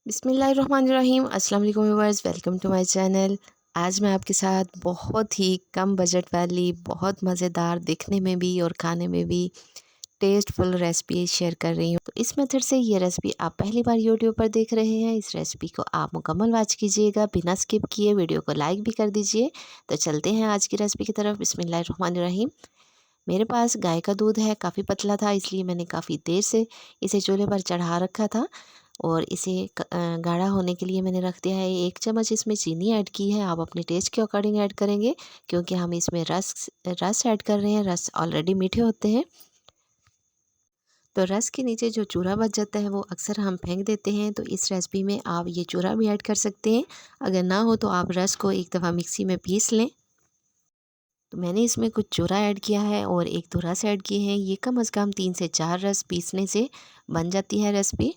बिस्मिल्लाहिर्रहमानिर्रहीम। अस्सलाम वालेकुम viewers, welcome to my channel. आज मैं आपके साथ बहुत ही कम बजट वाली, बहुत मज़ेदार, दिखने में भी और खाने में भी टेस्टफुल रेसिपी शेयर कर रही हूँ। तो इस मेथड से ये रेसिपी आप पहली बार यूट्यूब पर देख रहे हैं, इस रेसिपी को आप मुकम्मल वॉच कीजिएगा, बिना स्किप किए वीडियो को लाइक भी कर दीजिए। तो चलते हैं आज की रेसिपी की तरफ। बिस्मिल्लाहिर्रहमानिर्रहीम। मेरे पास गाय का दूध है, काफ़ी पतला था, इसलिए मैंने काफ़ी देर से इसे चूल्हे पर चढ़ा रखा था और इसे गाढ़ा होने के लिए मैंने रख दिया है। 1 चम्मच इसमें चीनी ऐड की है, आप अपने टेस्ट के अकॉर्डिंग ऐड करेंगे, क्योंकि हम इसमें रस ऐड कर रहे हैं। रस ऑलरेडी मीठे होते हैं, तो रस के नीचे जो चूरा बच जाता है वो अक्सर हम फेंक देते हैं। तो इस रेसिपी में आप ये चूरा भी ऐड कर सकते हैं। अगर ना हो तो आप रस को एक दफ़ा मिक्सी में पीस लें। तो मैंने इसमें कुछ चूरा ऐड किया है और 1-2 रस ऐड किए हैं। ये कम से कम 3 से 4 रस पीसने से बन जाती है रेसिपी।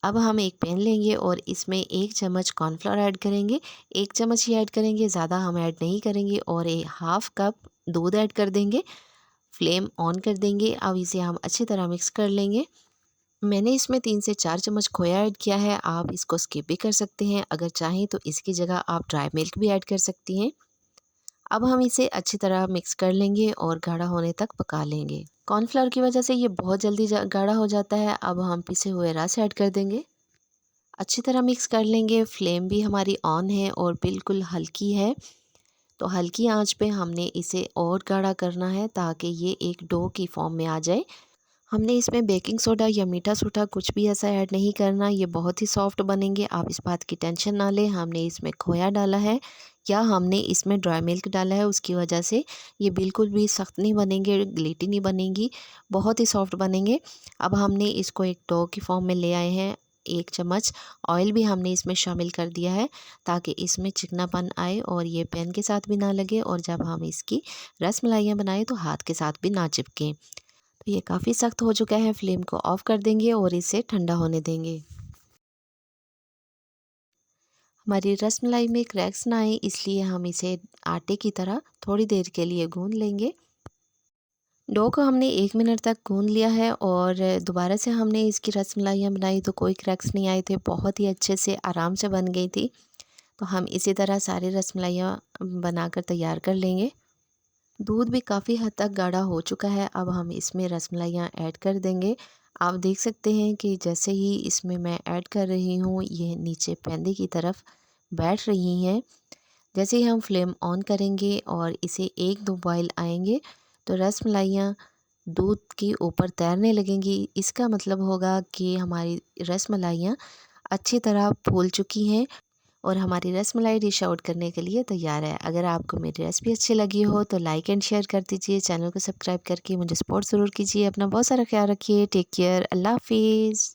अब हम एक पैन लेंगे और इसमें 1 चम्मच कॉर्नफ्लोर ऐड करेंगे। 1 चम्मच ही ऐड करेंगे, ज़्यादा हम ऐड नहीं करेंगे। और हाफ़ कप दूध ऐड कर देंगे। फ्लेम ऑन कर देंगे। अब इसे हम अच्छी तरह मिक्स कर लेंगे। मैंने इसमें 3 से 4 चम्मच खोया ऐड किया है, आप इसको स्किप भी कर सकते हैं। अगर चाहें तो इसकी जगह आप ड्राई मिल्क भी ऐड कर सकती हैं। अब हम इसे अच्छी तरह मिक्स कर लेंगे और गाढ़ा होने तक पका लेंगे। कॉर्नफ्लोर की वजह से ये बहुत जल्दी गाढ़ा हो जाता है। अब हम पिसे हुए रस ऐड कर देंगे, अच्छी तरह मिक्स कर लेंगे। फ्लेम भी हमारी ऑन है और बिल्कुल हल्की है, तो हल्की आंच पे हमने इसे और गाढ़ा करना है ताकि ये एक डो की फॉर्म में आ जाए। हमने इसमें बेकिंग सोडा या मीठा सोडा कुछ भी ऐसा ऐड नहीं करना, ये बहुत ही सॉफ्ट बनेंगे, आप इस बात की टेंशन ना लें। हमने इसमें खोया डाला है या हमने इसमें ड्राई मिल्क डाला है, उसकी वजह से ये बिल्कुल भी सख्त नहीं बनेंगे, ग्लिटी नहीं बनेंगी, बहुत ही सॉफ्ट बनेंगे। अब हमने इसको एक डो की फॉर्म में ले आए हैं। 1 चम्मच ऑयल भी हमने इसमें शामिल कर दिया है ताकि इसमें चिकनापन आए और ये पैन के साथ भी ना लगे, और जब हम इसकी रस मलाइयाँ बनाएं तो हाथ के साथ भी ना चिपकें। तो ये काफ़ी सख्त हो चुका है, फ्लेम को ऑफ़ कर देंगे और इसे ठंडा होने देंगे। हमारी रसमलाई में क्रैक्स ना आए, इसलिए हम इसे आटे की तरह थोड़ी देर के लिए गूंद लेंगे। डो को हमने 1 मिनट तक गूंद लिया है और दोबारा से हमने इसकी रसमलाइयाँ बनाई तो कोई क्रैक्स नहीं आए थे, बहुत ही अच्छे से आराम से बन गई थी। तो हम इसी तरह सारी रसमलाइयाँ बनाकर तैयार कर लेंगे। दूध भी काफ़ी हद तक गाढ़ा हो चुका है, अब हम इसमें रसमलाइयाँ ऐड कर देंगे। आप देख सकते हैं कि जैसे ही इसमें मैं ऐड कर रही हूँ, ये नीचे पैंदे की तरफ बैठ रही हैं। जैसे ही हम फ्लेम ऑन करेंगे और इसे 1-2 बॉयल आएंगे, तो रसमलाइयाँ दूध के ऊपर तैरने लगेंगी। इसका मतलब होगा कि हमारी रसमलाइयाँ अच्छी तरह फूल चुकी हैं और हमारी रसमलाई डिश आउट करने के लिए तैयार है। अगर आपको मेरी रेसिपी अच्छी लगी हो तो लाइक एंड शेयर कर दीजिए, चैनल को सब्सक्राइब करके मुझे सपोर्ट ज़रूर कीजिए। अपना बहुत सारा ख्याल रखिए। Take care. अल्लाह हाफिज़।